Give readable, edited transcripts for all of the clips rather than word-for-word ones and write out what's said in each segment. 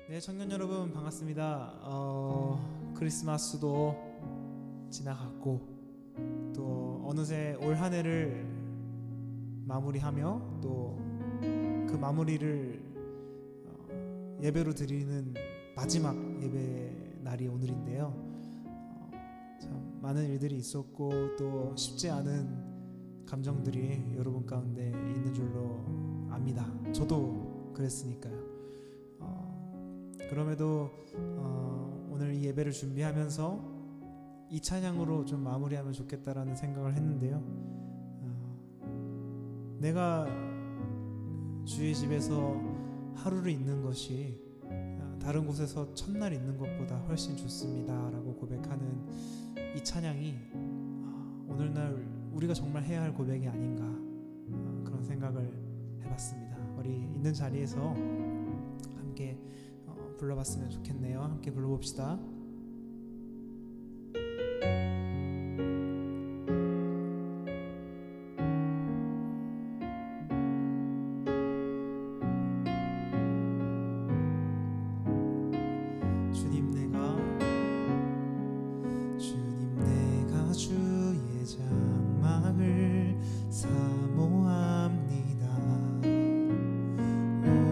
네, 청년 여러분 반갑습니다. 크리스마스도 지나갔고 또 어느새 올 한 해를 마무리하며 또 그 마무리를 예배로 드리는 마지막 예배 날이 오늘인데요. 참 많은 일들이 있었고 또 쉽지 않은 감정들이 여러분 가운데 있는 줄로 압니다. 저도 그랬으니까요. 그럼에도 오늘 이 예배를 준비하면서 이 찬양으로 좀 마무리하면 좋겠다라는 생각을 했는데요. 내가 주의 집에서 하루를 있는 것이 다른 곳에서 첫날 있는 것보다 훨씬 좋습니다 라고 고백하는 이 찬양이 오늘날 우리가 정말 해야 할 고백이 아닌가 그런 생각을 해봤습니다. 우리 있는 자리에서 함께 불러봤으면 좋겠네요. 함께 불러봅시다. 주님 내가 주의 장막을 사모합니다.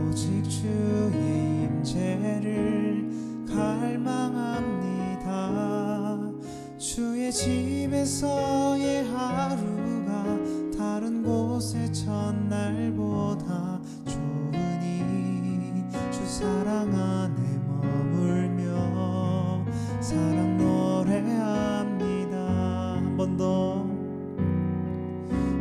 오직 주의 임재를 갈망합니다. 주의 집에서의 하루가 다른 곳의 첫날보다 좋으니 주 사랑 안에 머물며 사랑 노래합니다. 한 번 더.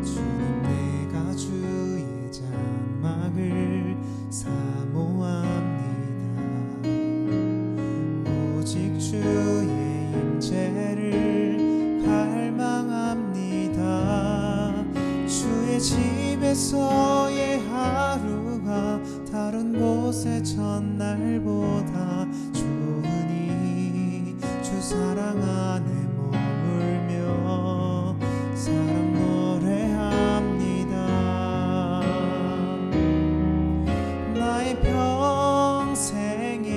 주님 내가 주의 장막을 사모합니다. 오직 주의 임재를 갈망합니다. 주의 집에서의 하루가 다른 곳의 첫날보다 좋으니 주 사랑 안에 머물며 사랑 노래합니다. 나의 평생에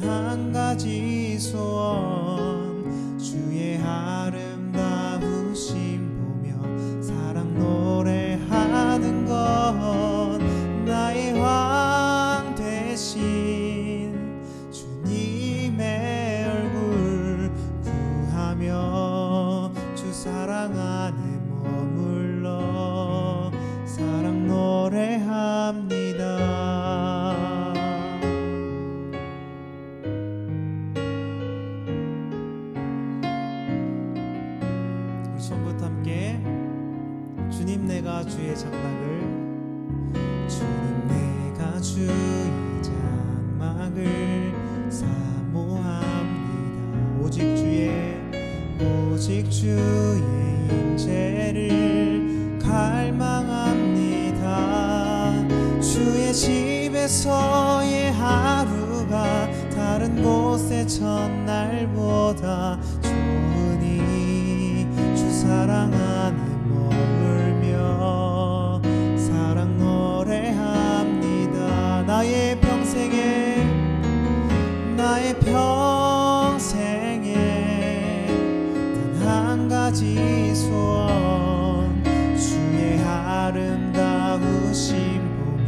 단 한 가지 소원 주의 아름다우심 보며 사랑 노래하는 것 나의 왕 되신 주님의 얼굴 구하며 주 사랑 안에 머물러 사랑 노래합니다. 우리 손부터 함께 주님 내가 주의 장막을 주님 내가 주의 장막을 사모합니다. 오직 주의 임재를 갈망합니다. 주의 집에서의 하루가 다른 곳의 첫날보다 좋으니 주 사랑 안에 머물며 사랑 노래합니다. 나의 평생에 단 한 가지 소원 주의 아름다우심 보며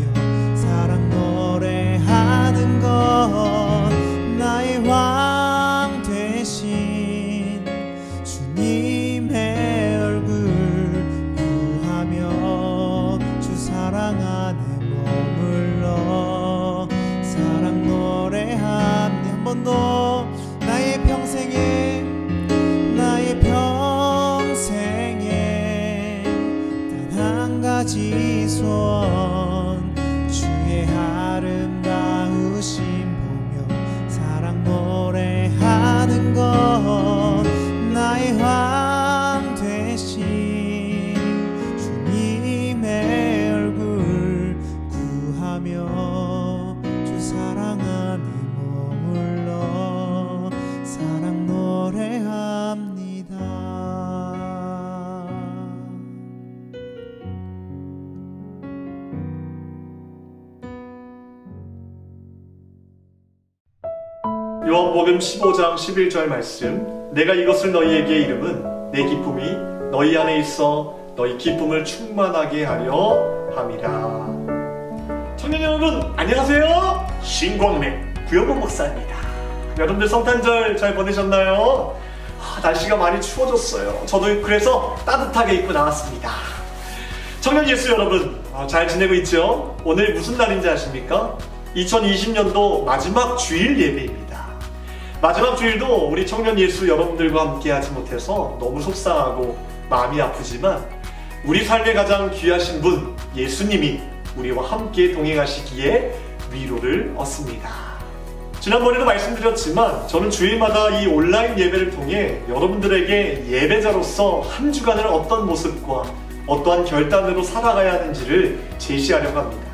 사랑 노래하는 것 나의 왕 되신 주님의 얼굴 구하며 주 사랑 안에 머물러 사랑 노래합니다. 한 번 더. 나의 평생에 단 한 가지 소원 주의 아름다우심 보며 사랑 노래하는 것 나의 왕 되신 주님의 얼굴 구하며 주 사랑 안에 머물러 사랑 노래합니다. 요한복음 15장 11절 말씀, 내가 이것을 너희에게 이름은 내 기쁨이 너희 안에 있어 너희 기쁨을 충만하게 하려 함이라. 청년 여러분 안녕하세요. 신광래 구영범 목사입니다. 여러분들 성탄절 잘 보내셨나요? 날씨가 많이 추워졌어요. 저도 그래서 따뜻하게 입고 나왔습니다. 청년 예수 여러분 잘 지내고 있죠? 오늘 무슨 날인지 아십니까? 2020년도 마지막 주일 예배입니다. 마지막 주일도 우리 청년 예수 여러분들과 함께 하지 못해서 너무 속상하고 마음이 아프지만 우리 삶에 가장 귀하신 분 예수님이 우리와 함께 동행하시기에 위로를 얻습니다. 지난번에도 말씀드렸지만 저는 주일마다 이 온라인 예배를 통해 여러분들에게 예배자로서 한 주간을 어떤 모습과 어떠한 결단으로 살아가야 하는지를 제시하려고 합니다.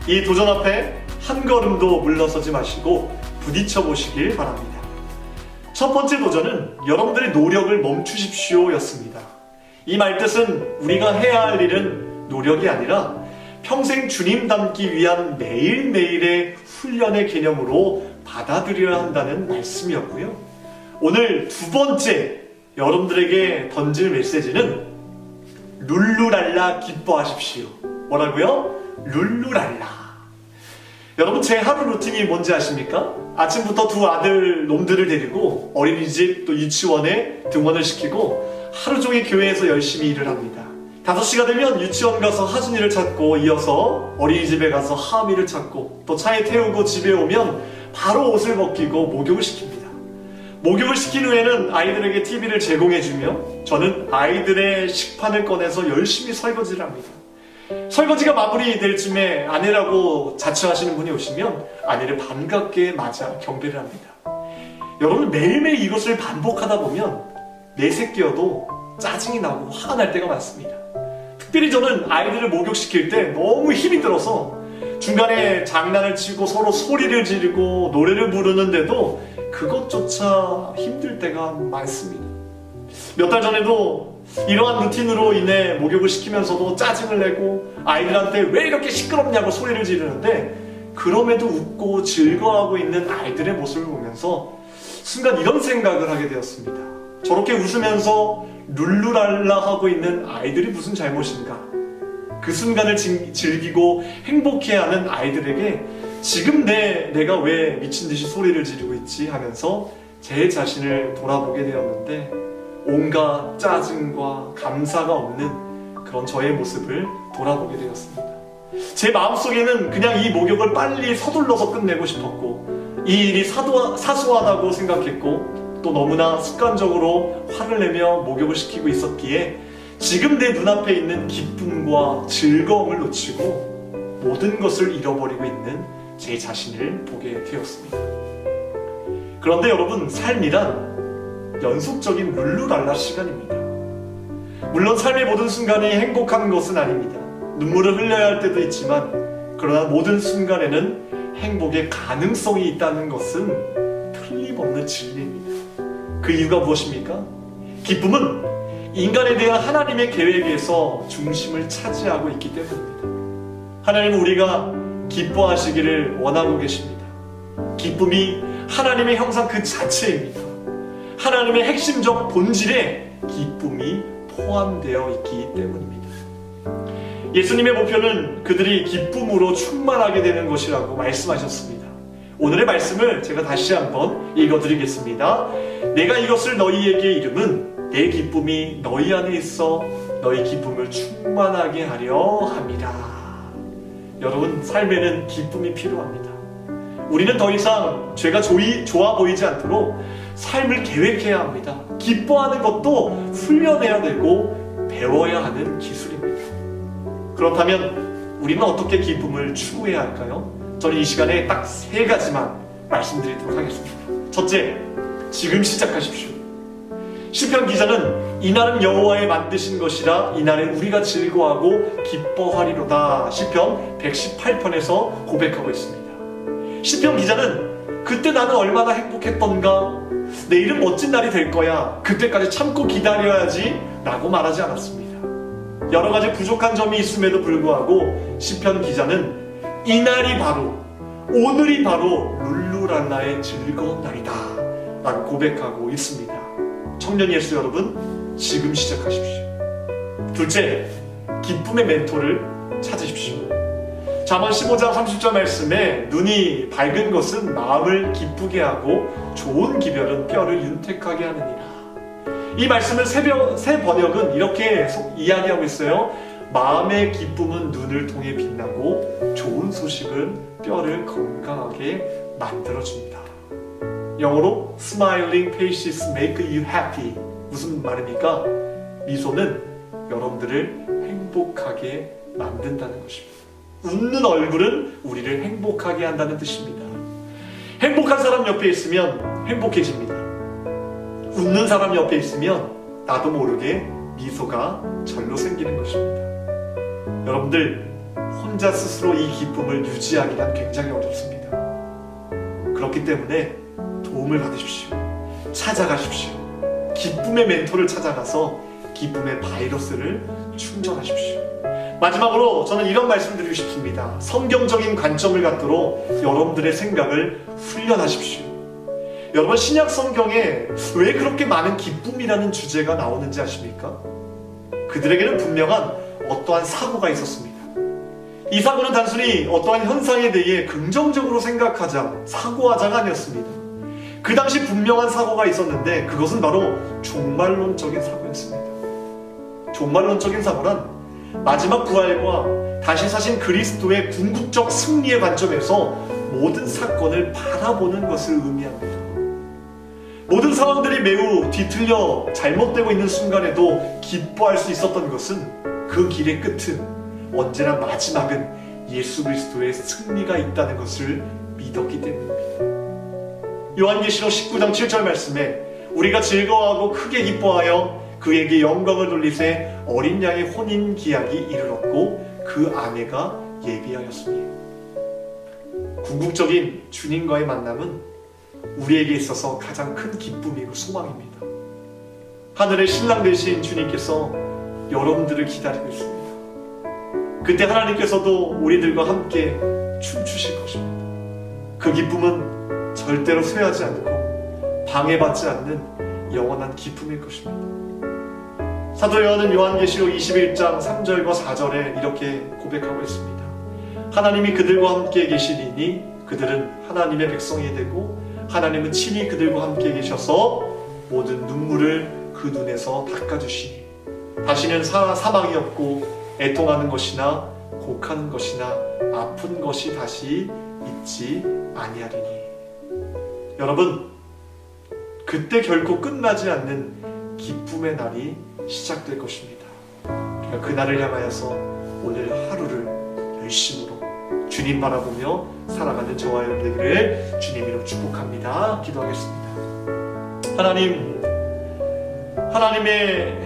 이 도전 앞에 한 걸음도 물러서지 마시고 부딪혀 보시길 바랍니다. 첫 번째 도전은 여러분들의 노력을 멈추십시오 였습니다. 이 말뜻은 우리가 해야 할 일은 노력이 아니라 평생 주님 닮기 위한 매일매일의 훈련의 개념으로 받아들여야 한다는 말씀이었고요. 오늘 두 번째 여러분들에게 던질 메시지는 룰루랄라 기뻐하십시오. 뭐라고요? 룰루랄라. 여러분 제 하루 루틴이 뭔지 아십니까? 아침부터 두 아들 놈들을 데리고 어린이집 또 유치원에 등원을 시키고 하루 종일 교회에서 열심히 일을 합니다. 5시가 되면 유치원 가서 하준이를 찾고 이어서 어린이집에 가서 하미를 찾고 또 차에 태우고 집에 오면 바로 옷을 벗기고 목욕을 시킵니다. 목욕을 시킨 후에는 아이들에게 TV를 제공해주며 저는 아이들의 식판을 꺼내서 열심히 설거지를 합니다. 설거지가 마무리될 쯤에 아내라고 자처하시는 분이 오시면 아내를 반갑게 맞아 경배를 합니다. 여러분 매일매일 이것을 반복하다 보면 내 새끼여도 짜증이 나고 화가 날 때가 많습니다. 특별히 저는 아이들을 목욕시킬 때 너무 힘이 들어서 중간에 장난을 치고 서로 소리를 지르고 노래를 부르는데도 그것조차 힘들 때가 많습니다. 몇 달 전에도 이러한 루틴으로 인해 목욕을 시키면서도 짜증을 내고 아이들한테 왜 이렇게 시끄럽냐고 소리를 지르는데 그럼에도 웃고 즐거워하고 있는 아이들의 모습을 보면서 순간 이런 생각을 하게 되었습니다. 저렇게 웃으면서 룰루랄라 하고 있는 아이들이 무슨 잘못인가? 그 순간을 즐기고 행복해하는 아이들에게 지금 내가 왜 미친듯이 소리를 지르고 있지 하면서 제 자신을 돌아보게 되었는데 온갖 짜증과 감사가 없는 그런 저의 모습을 돌아보게 되었습니다. 제 마음속에는 그냥 이 목욕을 빨리 서둘러서 끝내고 싶었고 이 일이 사소하다고 생각했고 또 너무나 습관적으로 화를 내며 목욕을 시키고 있었기에 지금 내 눈앞에 있는 기쁨과 즐거움을 놓치고 모든 것을 잃어버리고 있는 제 자신을 보게 되었습니다. 그런데 여러분 삶이란 연속적인 룰루랄라 시간입니다. 물론 삶의 모든 순간이 행복한 것은 아닙니다. 눈물을 흘려야 할 때도 있지만 그러나 모든 순간에는 행복의 가능성이 있다는 것은 틀림없는 진리입니다. 그 이유가 무엇입니까? 기쁨은 인간에 대한 하나님의 계획에서 중심을 차지하고 있기 때문입니다. 하나님은 우리가 기뻐하시기를 원하고 계십니다. 기쁨이 하나님의 형상 그 자체입니다. 하나님의 핵심적 본질에 기쁨이 포함되어 있기 때문입니다. 예수님의 목표는 그들이 기쁨으로 충만하게 되는 것이라고 말씀하셨습니다. 오늘의 말씀을 제가 다시 한번 읽어드리겠습니다. 내가 이것을 너희에게 이름은 내 기쁨이 너희 안에 있어 너희 기쁨을 충만하게 하려 함이라. 여러분 삶에는 기쁨이 필요합니다. 우리는 더 이상 죄가 좋아 보이지 않도록 삶을 계획해야 합니다. 기뻐하는 것도 훈련해야 되고 배워야 하는 기술입니다. 그렇다면 우리는 어떻게 기쁨을 추구해야 할까요? 저는 이 시간에 딱 3가지만 말씀드리도록 하겠습니다. 첫째, 지금 시작하십시오. 시편 기자는 이날은 여호와의 만드신 것이라 이날에 우리가 즐거워하고 기뻐하리로다. 시편 118편에서 고백하고 있습니다. 시편 기자는 그때 나는 얼마나 행복했던가, 내일은 멋진 날이 될 거야, 그때까지 참고 기다려야지 라고 말하지 않았습니다. 여러 가지 부족한 점이 있음에도 불구하고 시편 기자는 이날이 바로, 오늘이 바로 하루랄라의 즐거운 날이다 라고 고백하고 있습니다. 청년 예수 여러분, 지금 시작하십시오. 둘째, 기쁨의 멘토를 찾으십시오. 잠언 15장 30절 말씀에 눈이 밝은 것은 마음을 기쁘게 하고 좋은 기별은 뼈를 윤택하게 하느니라. 이 말씀을 새 번역은 이렇게 이야기하고 있어요. 마음의 기쁨은 눈을 통해 빛나고 좋은 소식은 뼈를 건강하게 만들어줍니다. 영어로 Smiling faces make you happy. 무슨 말입니까? 미소는 여러분들을 행복하게 만든다는 것입니다. 웃는 얼굴은 우리를 행복하게 한다는 뜻입니다. 행복한 사람 옆에 있으면 행복해집니다. 웃는 사람 옆에 있으면 나도 모르게 미소가 절로 생기는 것입니다. 여러분들, 혼자 스스로 이 기쁨을 유지하기란 굉장히 어렵습니다. 그렇기 때문에 도움을 받으십시오. 찾아가십시오. 기쁨의 멘토를 찾아가서 기쁨의 바이러스를 충전하십시오. 마지막으로 저는 이런 말씀 드리고 싶습니다. 성경적인 관점을 갖도록 여러분들의 생각을 훈련하십시오. 여러분, 신약 성경에 왜 그렇게 많은 기쁨이라는 주제가 나오는지 아십니까? 그들에게는 분명한 어떠한 사고가 있었습니다. 이 사고는 단순히 어떠한 현상에 대해 긍정적으로 생각하자, 사고하자가 아니었습니다. 그 당시 분명한 사고가 있었는데 그것은 바로 종말론적인 사고였습니다. 종말론적인 사고란 마지막 부활과 다시 사신 그리스도의 궁극적 승리의 관점에서 모든 사건을 바라보는 것을 의미합니다. 모든 상황들이 매우 뒤틀려 잘못되고 있는 순간에도 기뻐할 수 있었던 것은 그 길의 끝은 언제나 마지막은 예수 그리스도의 승리가 있다는 것을 믿었기 때문입니다. 요한계시록 19장 7절 말씀에 우리가 즐거워하고 크게 기뻐하여 그에게 영광을 돌리세 어린 양의 혼인 기약이 이르렀고 그 아내가 예비하였으니. 궁극적인 주님과의 만남은 우리에게 있어서 가장 큰 기쁨이고 소망입니다. 하늘의 신랑 되신 주님께서 여러분들을 기다리고 있습니다. 그때 하나님께서도 우리들과 함께 춤추실 것입니다. 그 기쁨은 절대로 쇠하지 않고 방해받지 않는 영원한 기쁨일 것입니다. 사도 요한은 요한계시록 21장 3절과 4절에 이렇게 고백하고 있습니다. 하나님이 그들과 함께 계시리니 그들은 하나님의 백성이 되고 하나님은 친히 그들과 함께 계셔서 모든 눈물을 그 눈에서 닦아주시니 다시는 사망이 없고 애통하는 것이나 곡하는 것이나 아픈 것이 다시 있지 아니하리니. 여러분, 그때 결코 끝나지 않는 기쁨의 날이 시작될 것입니다. 우리가 그날을 향하여서 오늘 하루를 열심으로 주님 바라보며 살아가는 저와 여러분 되기를 주님 이름 축복합니다. 기도하겠습니다. 하나님, 하나님의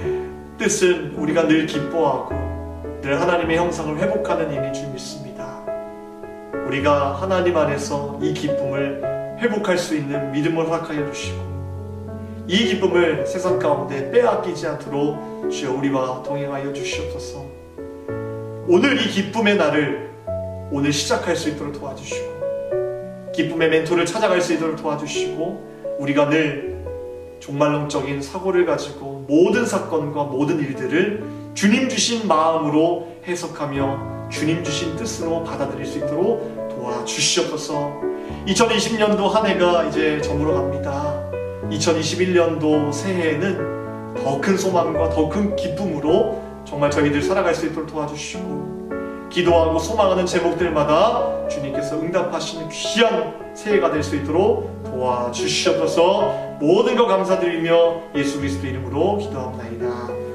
뜻은 우리가 늘 기뻐하고 늘 하나님의 형상을 회복하는 일인 줄 믿습니다. 우리가 하나님 안에서 이 기쁨을 회복할 수 있는 믿음을 허락하여 주시고 이 기쁨을 세상 가운데 빼앗기지 않도록 주여 우리와 동행하여 주시옵소서. 오늘 이 기쁨의 날을 오늘 시작할 수 있도록 도와주시고 기쁨의 멘토를 찾아갈 수 있도록 도와주시고 우리가 늘 종말론적인 사고를 가지고 모든 사건과 모든 일들을 주님 주신 마음으로 해석하며 주님 주신 뜻으로 받아들일 수 있도록 도와주시옵소서. 2020년도 한 해가 이제 저물어 갑니다. 2021년도 새해에는 더 큰 소망과 더 큰 기쁨으로 정말 저희들 살아갈 수 있도록 도와주시고 기도하고 소망하는 제목들마다 주님께서 응답하시는 귀한 새해가 될 수 있도록 도와주시옵소서. 모든 것 감사드리며 예수 그리스도 이름으로 기도합니다.